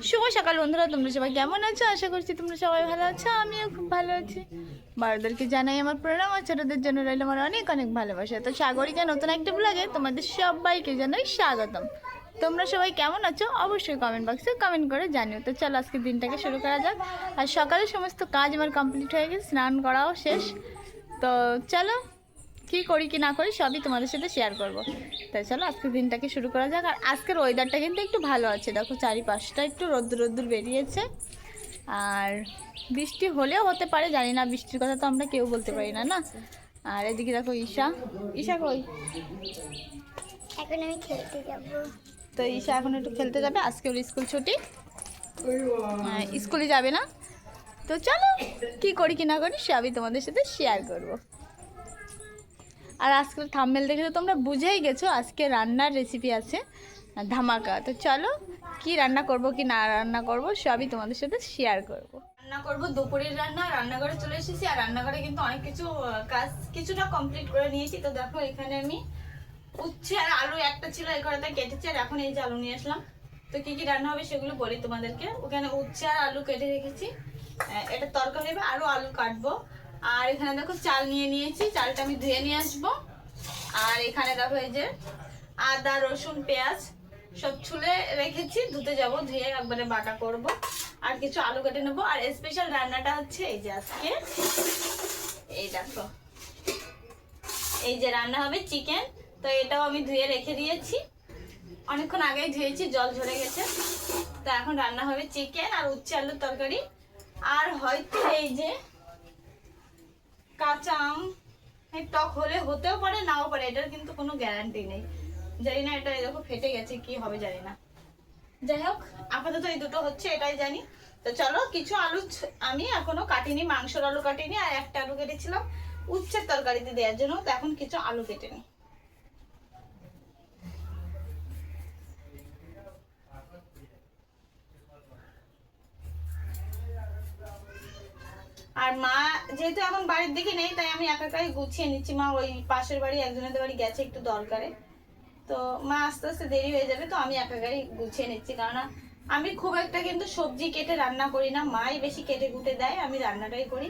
শুভ সকাল বন্ধুরা, তোমরা সবাই কেমন আছো? আশা করছি তোমরা সবাই ভালো আছো। আমিও খুব ভালো আছি। বড়দেরকে জানাই আমার প্রণাম, আর ছোটদের জন্য রইল আমার অনেক অনেক ভালোবাসা। তো সাগরিকা নতুন একটা ব্লগে তোমাদের সবাইকে জানাই স্বাগতম। তোমরা সবাই কেমন আছো অবশ্যই কমেন্ট বক্সে কমেন্ট করে জানিও। তো চলো আজকে দিনটাকে শুরু করা যাক। আর সকালে সমস্ত কাজ আমার কমপ্লিট হয়ে গেছে, স্নান করাও শেষ। তো চলো কী করি কি না করি সবই তোমাদের সাথে শেয়ার করব। তাই চলো আজকের দিনটাকে শুরু করা যাক। আর আজকের ওয়েদারটা কিন্তু একটু ভালো আছে, দেখো চারিপাশটা একটু রোদ্দুর রোদ্দুর বেরিয়েছে। আর বৃষ্টি হলেও হতে পারে, জানি না, বৃষ্টির কথা তো আমরা কেউ বলতে পারি না না। আর এদিকে দেখো ঈশা, ঈশা কই? এখন আমি খেলতে যাব। তো ঈশা এখন একটু খেলতে যাবে, আজকে ওর স্কুল ছুটি, স্কুলে যাবে না। তো চলো কি করি কি না করি সবই তোমাদের সাথে শেয়ার করব। আর আজকের থাম্বনেল দেখে তো তোমরা বুঝেই গেছো আজকে রান্নার রেসিপি আছে ধামাকা। তো চলো কি রান্না করব কি না রান্না করব সবই তোমাদের সাথে শেয়ার করব। রান্না করব দুপুরের রান্না। রান্নাঘরে চলে এসেছি, আর রান্নাঘরে কিন্তু অনেক কিছু কাজ কিছুটা কমপ্লিট করে নিয়েছি। তো দেখো এখানে আমি উচ্ছে আর আলু একটা ছিল এখানে কেটেছি, আর এখন এই যে আলু নিয়ে আসলাম। তো কি কি রান্না হবে সেগুলো বলি তোমাদেরকে। ওখানে উচ্ছে আর আলু কেটে রেখেছি, এটা তরকারি হবে, আরও আলু কাটবো। আর এখানে দেখো চাল নিয়ে নিয়েছি, চালটা আমি ধুয়ে নিয়ে আসবো। আর এখানে দেখো এই যে আদা রসুন পেঁয়াজ সব ছুলে রেখেছি, ধুতে যাব, ধুয়ে একবারে বাটা করব। আর কিছু আলু কেটে নেবো। আর স্পেশাল রান্নাটা হচ্ছে এই যে আজকে এই দেখো এই যে রান্না হবে চিকেন। তো এটাও আমি ধুয়ে রেখে দিয়েছি, অনেকক্ষণ আগেই ধুয়েছি, জল ঝরে গেছে। তো এখন রান্না হবে চিকেন আর উচ্ছে আলুর তরকারি। আর হয়তো এই যে কাঁচা আম টক হলে হতেও পারে নাও পারে, এটার কিন্তু কোনো গ্যারান্টি নেই। জানি না এটা এরকম ফেটে গেছে কি হবে জানি না। যাই হোক আপাতত এই দুটো হচ্ছে এটাই জানি। তো চলো কিছু আলু আমি এখনো কাটিনি, মাংসর আলু কাটিনি, আর একটা আলু কেটেছিলাম উচ্ছের তরকারিতে দেওয়ার জন্য। তো এখন কিছু আলু কেটে নিই। আর মা যেহেতু এখন বাড়ির দিকে নেই, তাই আমি একাই গুছিয়ে নিচ্ছি। মা ওই পাশের বাড়ি একজনের বাড়ি গেছে একটু দরকারে। তো মা আস্তে আস্তে দেরি হয়ে যাবে, তো আমি একাই গুছিয়ে নিচ্ছি। কারণ আমি খুব একটা কিন্তু সবজি কেটে রান্না করি না, মাই বেশি কেটে কুটে দেয়, আমি রান্নাটাই করি।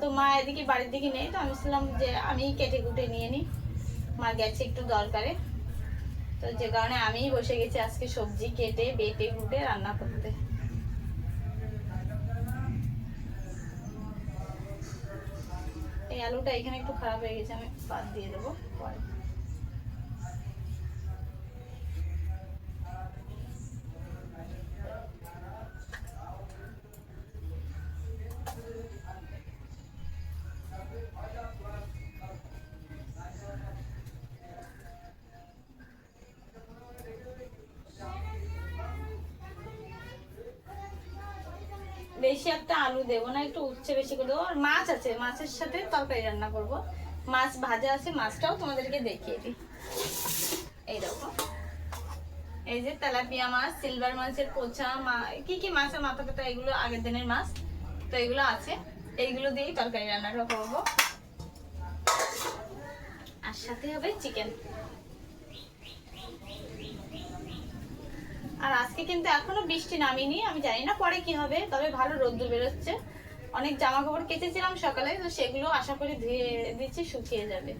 তো মা এদিকে বাড়ির দিকে নেই, তো আমি বললাম যে আমি কেটে কুটে নিয়ে নিই, মা গেছে একটু দরকারে। তো যে কারণে আমিই বসে গেছি আজকে সবজি কেটে বেটে কুটে রান্না করতে। এই আলুটা এখানে একটু খারাপ হয়ে গেছে, আমি বাদ দিয়ে দেবো পরে। বেশি একটা আলু দেবো না, একটু উচ্ছে বেশি করে দেবো। আর মাছ আছে, মাছের সাথে তরকারি রান্না করব। মাছ ভাজা আছে, মাছটাও তোমাদেরকে দেখিয়ে দিই। এই দেখো এই যে তেলাপিয়া মাছ, সিলভার মাছের পোচা, কি কি মাছের মাথা পাতা, এগুলো আগের দিনের মাছ। তো এগুলো আছে, এইগুলো দিয়েই তরকারি রান্নাটা করবো। আর সাথে হবে চিকেন। আর আজকে কিন্তু এখনো বৃষ্টি নামিনি, আমি জানি না পরে কি হবে, তবে ভালো রোদ্দুর বেরোচ্ছে। অনেক জামা কাপড় কেচেছিলাম সকালে, তো সেগুলো আশা করি ধুয়ে দিচ্ছি, শুকিয়ে যাবে।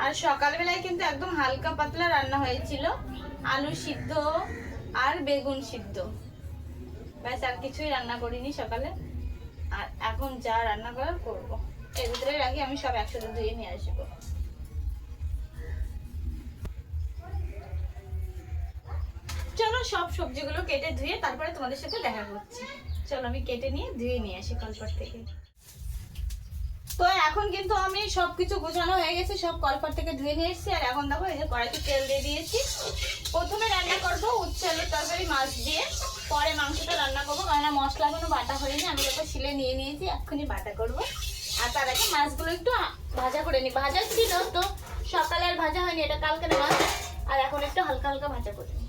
আর সকালবেলায় কিন্তু একদম হালকা পাতলা রান্না হয়েছিল, আলু সিদ্ধ আর বেগুন সিদ্ধ, ব্যাস, আর কিছুই রান্না করিনি সকালে। আর এখন যা রান্না করার করবো, এর ভিতরে রাখি, আমি সব একসাথে ধুয়ে নিয়ে আসবো। চলো সব সবজিগুলো কেটে ধুয়ে তারপরে তোমাদের সাথে দেখা করছি। চলো আমি কেটে নিয়ে ধুয়ে নিয়ে আসি কলপাট থেকে। তো এখন কিন্তু আমি সবকিছু গোছানো হয়ে গেছে, সব কলপাট থেকে ধুয়ে নিয়ে এসেছি। আর এখন দেখো এই যে কড়াইতে তেল দিয়ে দিয়েছি। প্রথমে রান্না করবো উচ্ছে আলুর তরকারি মাছ দিয়ে, পরে মাংসটা রান্না করবো। কারণ মশলা কোনো বাটা হয়নি, আমি যখন শিলে নিয়ে নিয়েছি, এক্ষুনি বাটা করবো। আর তার আগে মাছগুলো একটু ভাজা করে নিই। ভাজা ছিল তো সকালে আর ভাজা হয়নি, এটা কালকে মাছ। আর এখন একটু হালকা হালকা ভাজা করে নিই।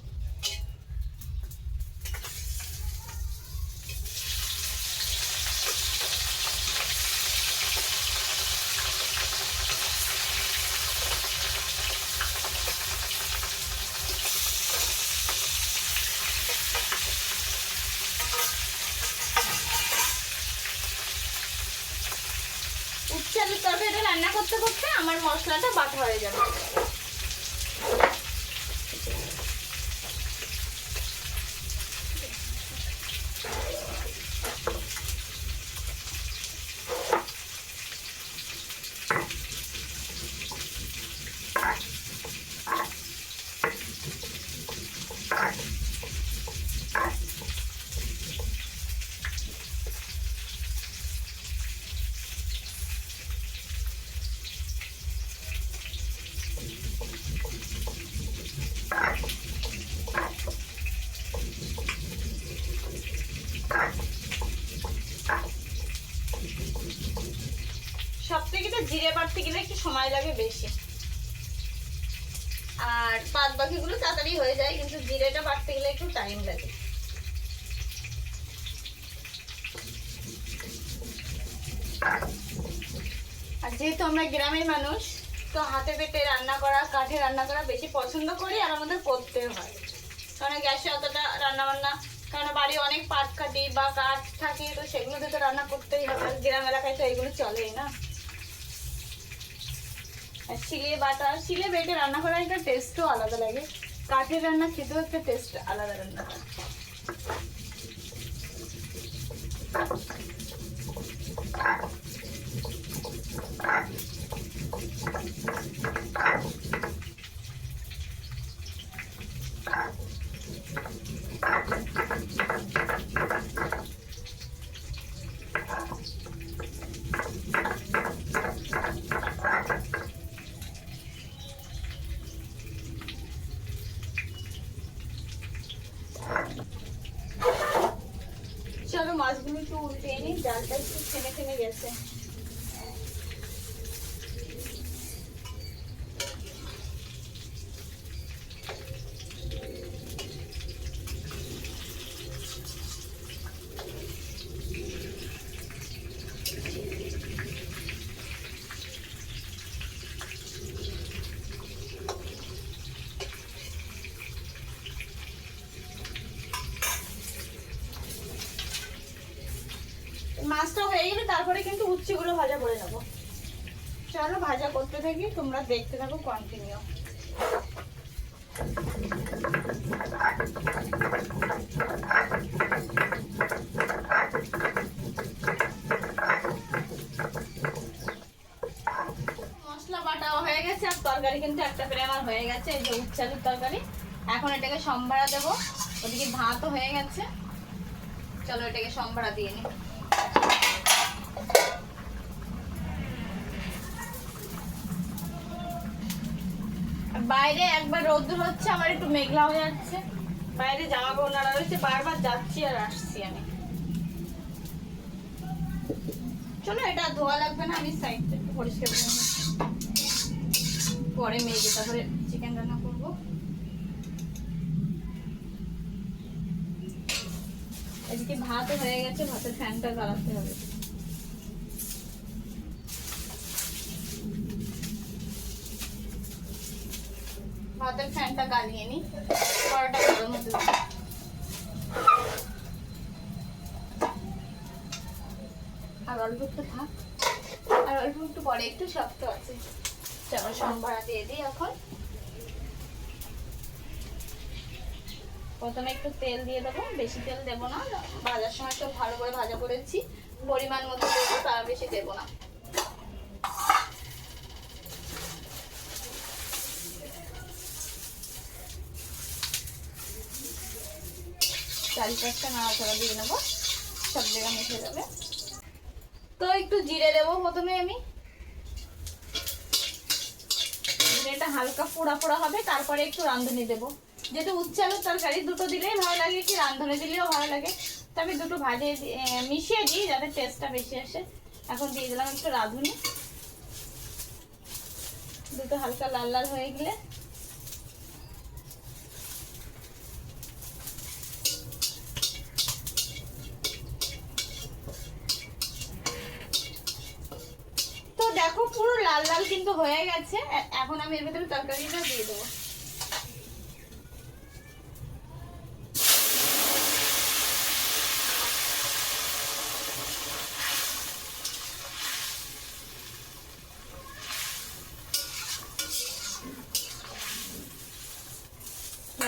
তরকারিটা রান্না করতে করতে আমার মশলাটা বাটা হয়ে যাবে। সব থেকে তো জিরে বাটতে গেলে একটু সময় লাগে বেশি, আর বাদ বাকিগুলো তাড়াতাড়ি হয়ে যায়, কিন্তু জিরেটা বাটতে গেলে একটু টাইম লাগে। আর যেহেতু আমরা গ্রামের মানুষ, তো হাতে পেটে রান্না করা, কাঠে রান্না করা বেশি পছন্দ করি, আর আমাদের করতে হয়, কারণ গ্যাসে অতটা রান্না বান্না, কারণ বাড়ি অনেক পাট কাটি বা কাঠ থাকে, তো সেগুলোতে তো রান্না করতেই হবে। গ্রাম এলাকায় তো এগুলো চলেই না। আর শিলে বাটা, শিলে বেটে রান্না করার একটা টেস্টও আলাদা লাগে, কাঠের রান্না খেতেও একটা টেস্ট আলাদা রান্না হয়। চলো মাছগুলো একটু উল্টে নিই, ডালটা একটু থেমে থেমে গেছে। মাছটা হয়ে গেলে তারপরে কিন্তু উচ্ছেগুলো ভাজা করে নেবো। চলো ভাজা করতে থাকি, তোমরা দেখতে থাকো কন্টিনিউ। মশলা বাটা হয়ে গেছে, আর তরকারি কিন্তু একটা প্রায় আমার হয়ে গেছে, এই যে উচ্ছালুর তরকারি। এখন এটাকে সম্বারা দেবো, ওদিকে ভাতও হয়ে গেছে। চলো এটাকে সম্বারা দিয়ে নিই। বাইরে একবার রোদ্দুর হচ্ছে, আমার একটু মেঘলা হয়ে যাচ্ছে, বাইরে জামা কাপড় নাড়া রয়েছে, বারবার যাচ্ছি আর আসছি আমি। চলো এটা ধোয়া লাগবে না, আমি সাইডটা একটু পরিষ্কার করে নিই, পরে মেজে তারপরে চিকেন রান্না করবো। এদিকে ভাতও হয়ে গেছে, ভাতের ফ্যানটা জ্বালাতে হবে। ভাতের ফ্যানটা জ্বালিয়ে নি, পরোটা গরম হতে দেবো। আর অল্প একটু থাক, আর অল্প একটু পরে, একটু শক্ত আছে। চলো সম্বারা দিয়ে দিই এখন। প্রথমে একটু তেল দিয়ে দেবো, বেশি তেল দেবো না, ভাজার সময় তো ভালো করে ভাজা করেছি, পরিমাণ মতো দেবো, তার বেশি দেবো না। চারিপাশটা নাড়াচাড়া দিয়ে নেবো, সব জায়গা মিশে যাবে। তো একটু জিরে দেবো প্রথমে আমি, জিরেটা হালকা পোড়া পোড়া হবে, তারপরে একটু রাঁধুনি দেবো। যেহেতু উচ্ছালুর তরকারি দুটো দিলেই ভালো লাগে, কি রাঁধুনি দিলেও ভালো লাগে, তবে দুটো ভাজে মিশিয়ে দিই যাতে টেস্টটা বেশি আসে। এখন দিয়ে দিলাম একটু রাঁধুনি, দুটো হালকা লাল লাল হয়ে গেলে তো দেখো পুরো লাল লাল কিন্তু হয়ে গেছে। এখন আমি এর ভিতরে তরকারিটা দিয়ে দেবো।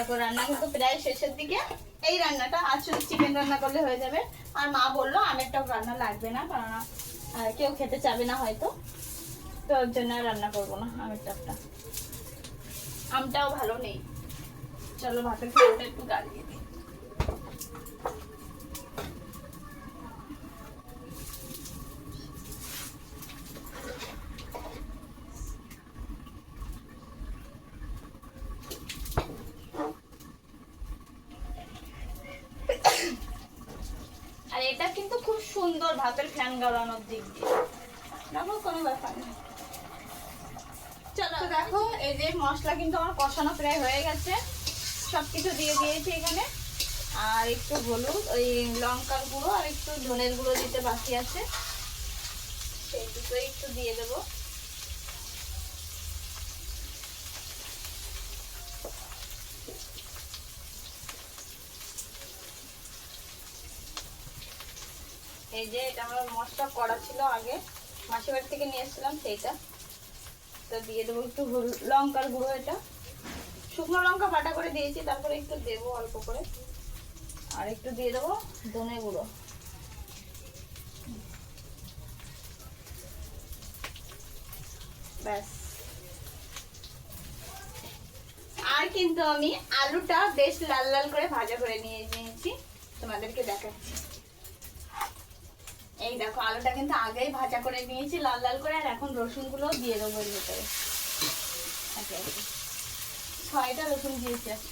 দেখো রান্না কিন্তু প্রায় শেষের দিকে। এই রান্নাটা আজ শুধু চিকেন রান্না করলে হয়ে যাবে। আর মা বললো আমের টক রান্না লাগবে না, কারণ কেউ খেতে চাবে না হয়তো, তো ওর জন্য আর রান্না করবো না আমের টকটা। আমটাও ভালো নেই। চলো ভাতের ফ্লেমটা একটু গালিয়ে দিই। আর এটা কিন্তু খুব সুন্দর ভাতের ফ্যান গালানোর দিক দিয়ে, দেখো কোনো ব্যাপার নেই। চলো দেখো এই যে মশলা কিন্তু আমার কষানো প্রায় হয়ে গেছে, সবকিছু দিয়ে দিয়েছি এখানে। আর একটু হলুদ, ওই লঙ্কার গুঁড়ো আর একটু ধনের গুঁড়ো দিতে বাকি আছে, সেই দুটোই একটু দিয়ে দেবো। এই যে এটা আমার মশলা করা ছিল আগে, মাসির বাড়ি থেকে নিয়ে এসেছিলাম সেইটা, তো দিয়ে দেবো একটু লঙ্কার গুঁড়ো। এটা শুকনো লঙ্কা বাটা করে দিয়েছি, তারপরে একটু দেবো অল্প করে। আর একটু দিয়ে দেবো ধনে গুঁড়ো। ব্যাস। আর কিন্তু আমি আলুটা বেশ লাল লাল করে ভাজা করে নিয়েছি, তোমাদেরকে দেখাচ্ছি। এই দেখো আলুটা কিন্তু আগেই ভাজা করে নিয়েছি লাল লাল করে। আর এখন রসুনগুলো দিয়ে দেবো এর ভিতরে। 6টা রসুন দিয়েছি আজকে।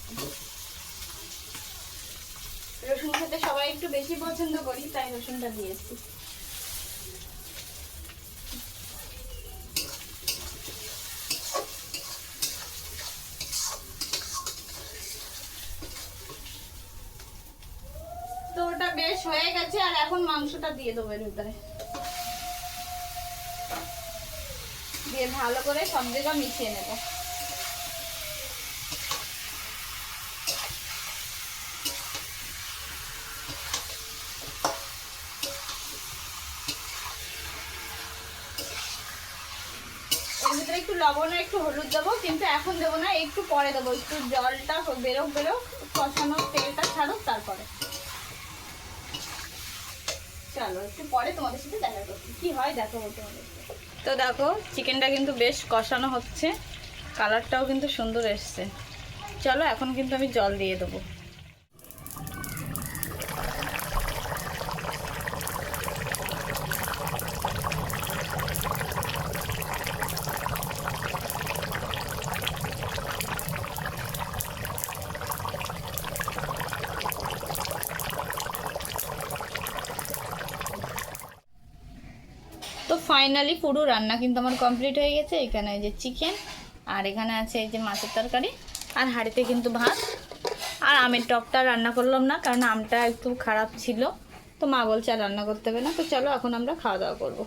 রসুন খেতে সবাই একটু বেশি পছন্দ করি, তাই রসুনটা দিয়েছি। তো ওটা বেশ হয়ে গেছে, আর এখন মাংসটা দিয়ে দেবো এর ভিতরে, দিয়ে ভালো করে সব জায়গা মিশিয়ে নেবো। এর ভিতরে একটু লবণ আর একটু হলুদ দেবো, কিন্তু এখন দেবো না, একটু পরে দেবো। একটু জলটা বেরোক কষানোর তেলটা ছাড়ুক তারপরে। চলো একটু পরে তোমাদের সাথে দেখা করছি কি হয়, দেখো তোমাদের। তো দেখো চিকেনটা কিন্তু বেশ কষানো হচ্ছে, কালারটাও কিন্তু সুন্দর এসছে। চলো এখন কিন্তু আমি জল দিয়ে দেবো। তো ফাইনালি পুরো রান্না কিন্তু আমার কমপ্লিট হয়ে গেছে। এখানে এই যে চিকেন, আর এখানে আছে এই যে মাছের তরকারি, আর হাঁড়িতে কিন্তু ভাত। আর আমের টকটা রান্না করলাম না, কারণ আমটা একটু খারাপ ছিল, তো মা বলছে আর রান্না করতে হবে না। তো চলো এখন আমরা খাওয়া দাওয়া করবো।